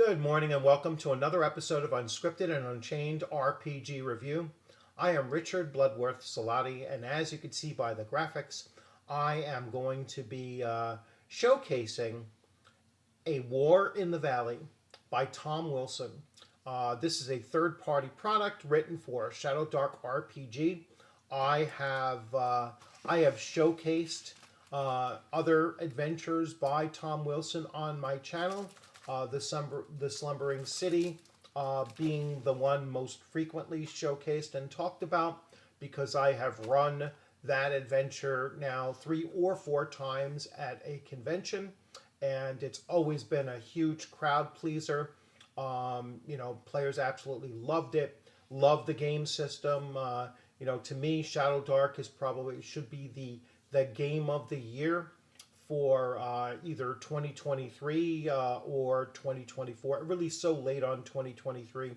Good morning and welcome to another episode of Unscripted and Unchained RPG Review. I am Richard Bloodworth Salati, and as you can see by the graphics, I am going to be showcasing A War in the Valley by Thom Wilson. This is a third-party product written for ShadowDark RPG. I have showcased other adventures by Thom Wilson on my channel. The Slumbering City being the one most frequently showcased and talked about because I have run that adventure now 3 or 4 times at a convention, and it's always been a huge crowd pleaser. Players absolutely loved it, loved the game system. To me, ShadowDark should be the game of the year for either 2023 or 2024. It released so late on 2023,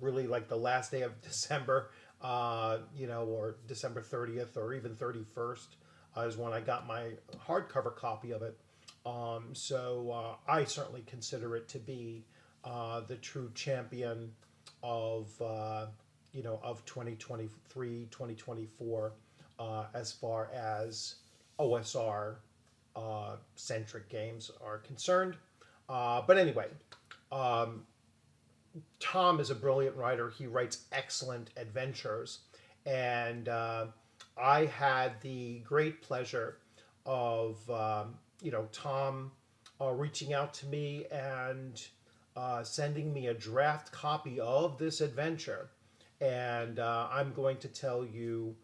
really like the last day of December, or December 30th or even 31st is when I got my hardcover copy of it. I certainly consider it to be the true champion of 2023, 2024, as far as OSR centric games are concerned. But anyway, Thom is a brilliant writer. He writes excellent adventures. And I had the great pleasure of, Thom reaching out to me and sending me a draft copy of this adventure. And I'm going to tell you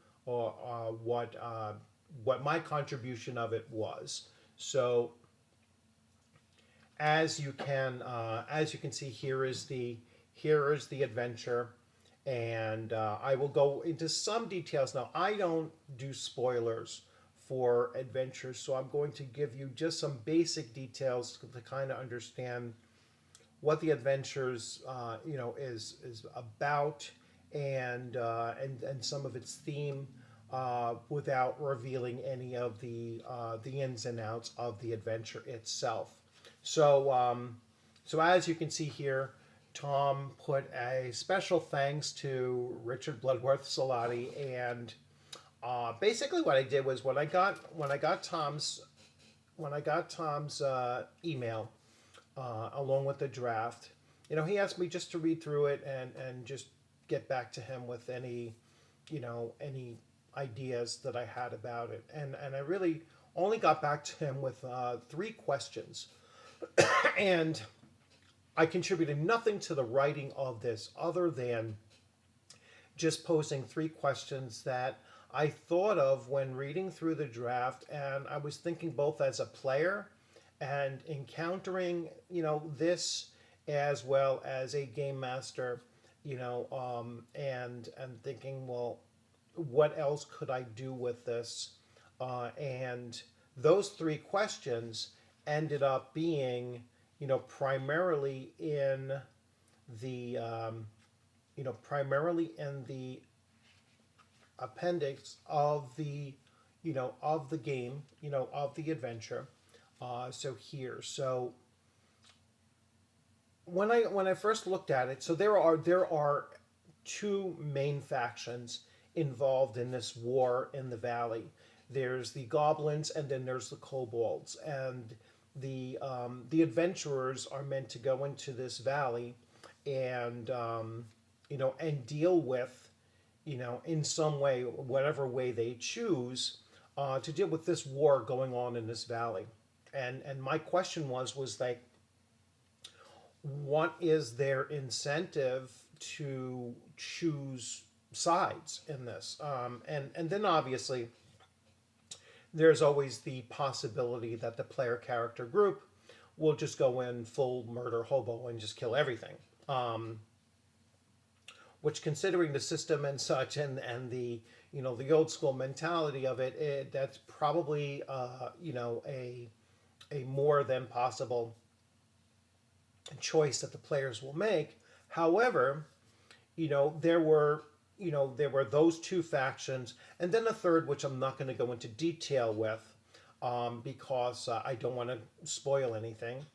what my contribution of it was. So, as you can see, here is the adventure, and I will go into some details now. I don't do spoilers for adventures, so I'm going to give you just some basic details to kind of understand what the adventures is about, and some of its theme, without revealing any of the ins and outs of the adventure itself. So as you can see here, Thom put a special thanks to Richard Bloodworth Salati, and basically what I did was when I got Thom's email along with the draft, he asked me just to read through it and just get back to him with any ideas that I had about it, and I really only got back to him with 3 questions, and I contributed nothing to the writing of this other than just posing 3 questions that I thought of when reading through the draft, and I was thinking both as a player and encountering this as well as a game master, and thinking, well, what else could I do with this? And those 3 questions ended up being, primarily in the, appendix of the, of the game, of the adventure. So when I first looked at it, so there are 2 main factions involved in this war in the valley. There's the goblins, and then there's the kobolds, and the adventurers are meant to go into this valley and and deal with, in some way, whatever way they choose, to deal with this war going on in this valley. And my question was like, what is their incentive to choose sides in this? And then obviously there's always the possibility that the player character group will just go in full murder hobo and just kill everything. Which, considering the system and such, and the the old school mentality of it, that's probably a more than possible choice that the players will make. However, there were those 2 factions, and then a third, which I'm not going to go into detail with, because I don't want to spoil anything.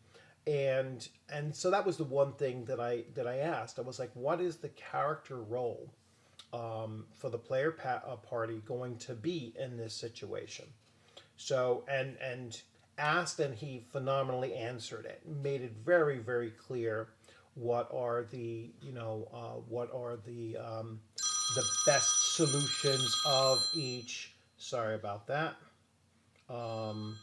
And so that was the one thing that I asked. I was like, what is the character role for the player party going to be in this situation? So and asked, and he phenomenally answered it. Made it very, very clear what are the best solutions of each. Sorry about that. Um,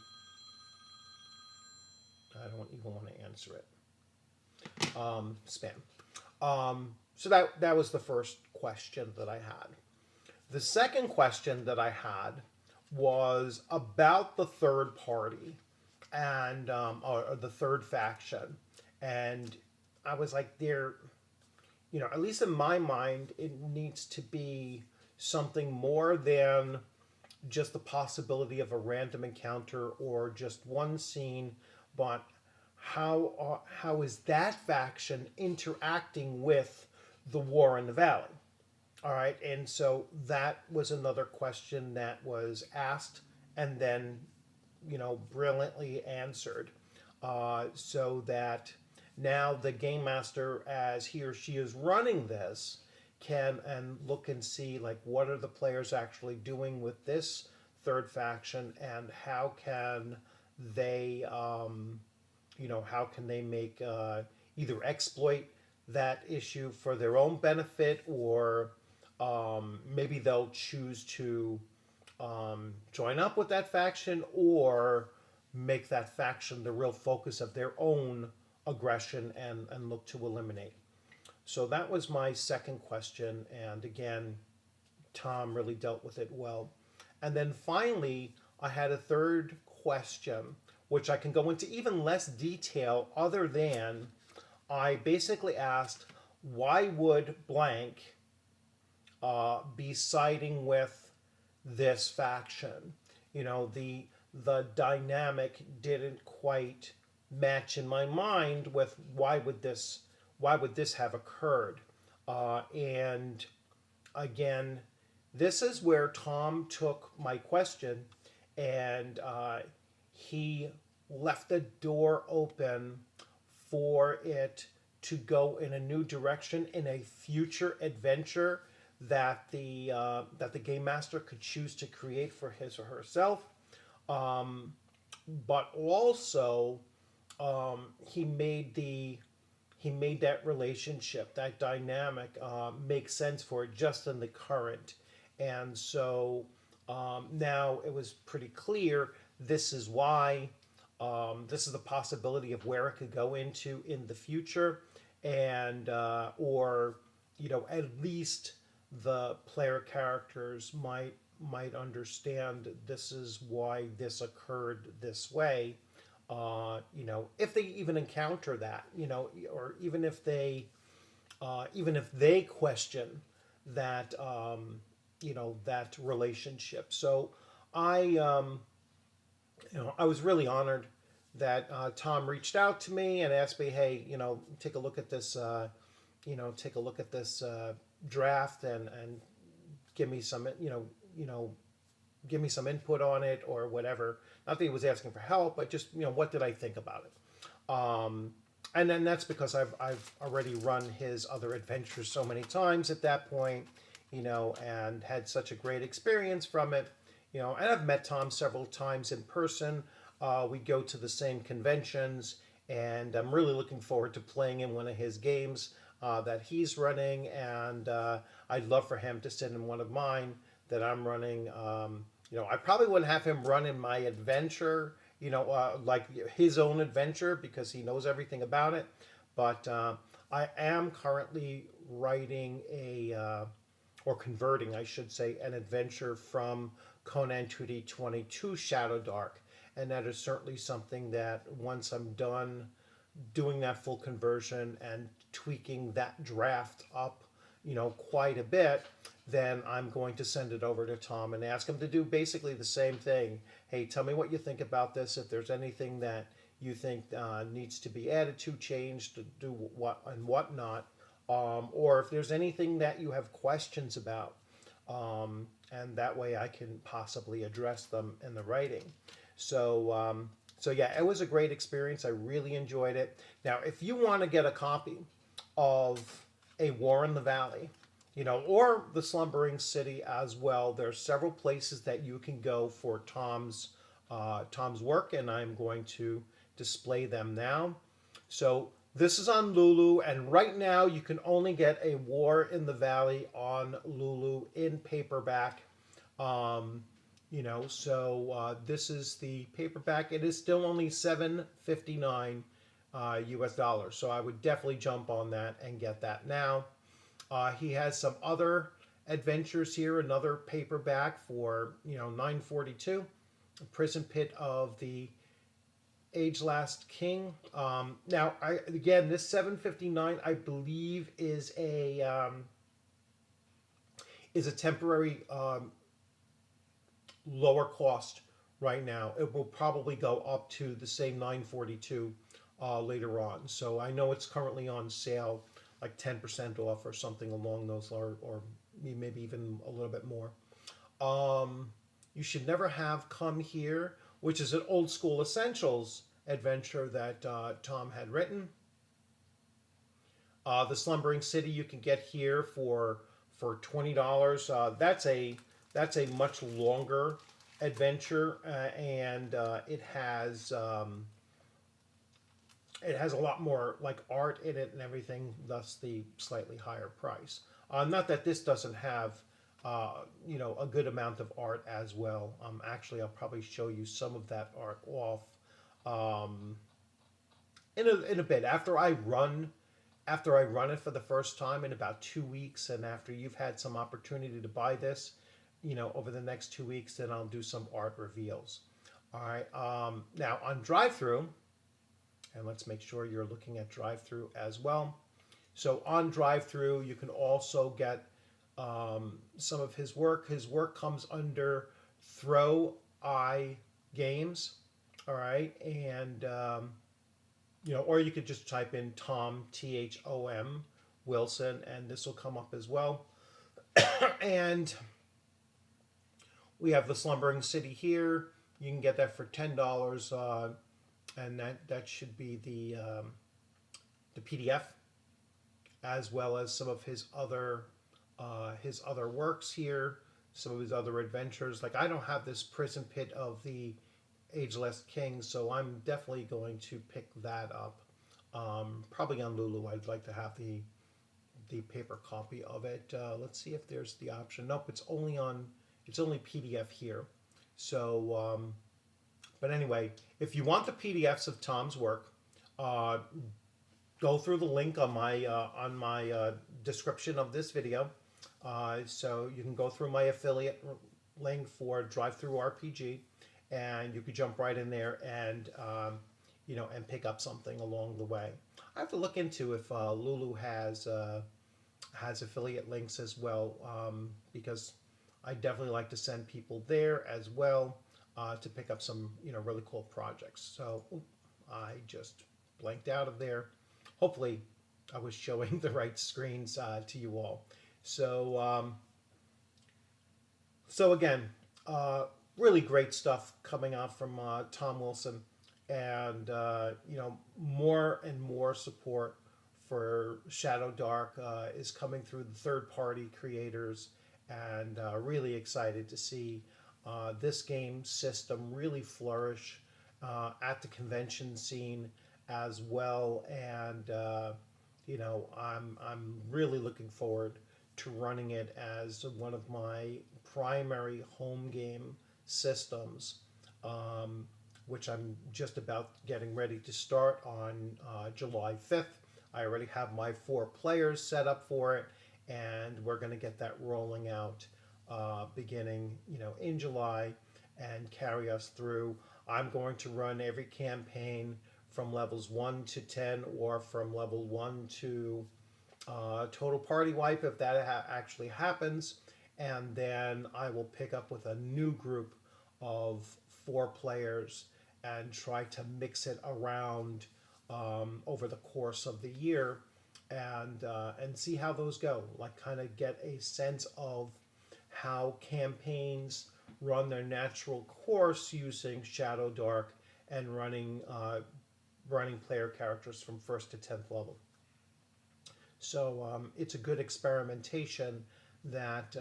I don't even want to answer it. Spam. So that was the first question that I had. The second question that I had was about the third party and or the third faction, and I was like, at least in my mind, it needs to be something more than just the possibility of a random encounter or just one scene, but how is that faction interacting with the war in the valley? All right, and so that was another question that was asked and then, brilliantly answered, so that now the game master, as he or she is running this, can and look and see like what are the players actually doing with this third faction, and how can they, how can they make either exploit that issue for their own benefit, or maybe they'll choose to join up with that faction, or make that faction the real focus of their own aggression and look to eliminate. So that was my second question, and again, Thom really dealt with it well. And then finally, I had a third question, which I can go into even less detail, other than I basically asked, why would blank be siding with this faction? The dynamic didn't quite match in my mind with why would this have occurred, and again, this is where Thom took my question and he left the door open for it to go in a new direction in a future adventure that the game master could choose to create for his or herself, but also he made that relationship, that dynamic, make sense for it just in the current. And so now it was pretty clear this is why, this is the possibility of where it could go into in the future, and or at least the player characters might understand this is why this occurred this way. If they even encounter that, or even if they question that, that relationship. So I was really honored that Thom reached out to me and asked me, hey, take a look at this, draft, and give me some, give me some input on it or whatever. Not that he was asking for help, but just, what did I think about it? And then that's because I've already run his other adventures so many times at that point, and had such a great experience from it, and I've met Thom several times in person. We go to the same conventions, and I'm really looking forward to playing in one of his games that he's running, and I'd love for him to sit in one of mine that I'm running. I probably wouldn't have him run in my adventure, like his own adventure, because he knows everything about it. But I am currently writing or converting, I should say, an adventure from Conan 2D20 to ShadowDark. And that is certainly something that once I'm done doing that full conversion and tweaking that draft up, quite a bit, then I'm going to send it over to Thom and ask him to do basically the same thing. Hey, tell me what you think about this. If there's anything that you think needs to be added to, changed, to do what and what not, or if there's anything that you have questions about, and that way I can possibly address them in the writing. So So yeah, it was a great experience. I really enjoyed it. Now, if you want to get a copy of A War in the Valley, or The Slumbering City as well, there's several places that you can go for Tom's work, and I'm going to display them now. So this is on Lulu, and right now you can only get A War in the Valley on Lulu in paperback. Um, this is the paperback. It is still only $7.59 US dollars. So I would definitely jump on that and get that now. He has some other adventures here. Another paperback for $9.42. Prison Pit of the Ageless King. Now, again, this $7.59 I believe is a temporary lower cost right now. It will probably go up to the same 942 later on. So I know it's currently on sale, like 10% off or something along those, or maybe even a little bit more. You Should Never Have Come Here, which is an old school essentials adventure that Thom had written. The Slumbering City you can get here for $20. That's a much longer adventure, and it has a lot more like art in it and everything, thus the slightly higher price. Not that this doesn't have a good amount of art as well. Actually, I'll probably show you some of that art off in a bit after I run it for the first time in about 2 weeks, and after you've had some opportunity to buy this, over the next 2 weeks, then I'll do some art reveals. All right. Now on drive-through, and let's make sure you're looking at drive-through as well. So on drive-through, you can also get some of his work. His work comes under Throw Eye Games. All right, and or you could just type in Thom, Thom Wilson, and this will come up as well. And we have The Slumbering City here. You can get that for $10, and that should be the PDF, as well as some of his other works here, some of his other adventures. Like, I don't have this Prison Pit of the Ageless King, so I'm definitely going to pick that up. Probably on Lulu. I'd like to have the paper copy of it. Let's see if there's the option. Nope, it's only PDF here. So, but anyway, if you want the PDFs of Thom's work, go through the link on my description of this video. So you can go through my affiliate link for Drive-Thru RPG, and you could jump right in there and and pick up something along the way. I have to look into if Lulu has affiliate links as well, because I definitely like to send people there as well to pick up some really cool projects. So I just blanked out of there. Hopefully, I was showing the right screens to you all. So again, really great stuff coming out from Thom Wilson, and more and more support for ShadowDark is coming through the third-party creators, and really excited to see this game system really flourish at the convention scene as well. And I'm really looking forward to running it as one of my primary home game systems, which I'm just about getting ready to start on July 5th. I already have my 4 players set up for it, and we're going to get that rolling out beginning in July and carry us through. I'm going to run every campaign from levels 1 to 10, or from level 1 to total party wipe if that actually happens, and then I will pick up with a new group of 4 players and try to mix it around over the course of the year, and see how those go. Like, kind of get a sense of how campaigns run their natural course using ShadowDark, and running player characters from 1st to 10th level. So it's a good experimentation that,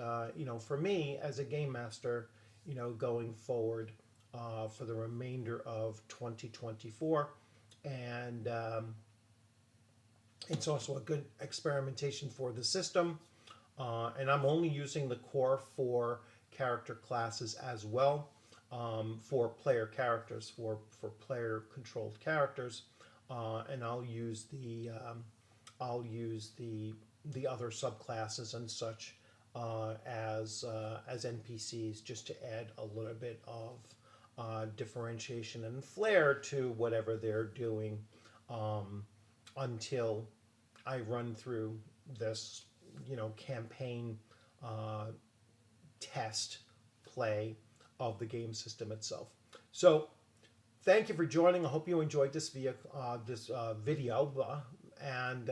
for me as a game master, going forward for the remainder of 2024. And it's also a good experimentation for the system. And I'm only using the core 4 character classes as well, for player characters, for player controlled characters. And I'll use the other subclasses and such as NPCs, just to add a little bit of differentiation and flair to whatever they're doing, until I run through this campaign test play of the game system itself. So thank you for joining. I hope you enjoyed this video, and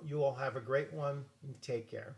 you all have a great one. Take care.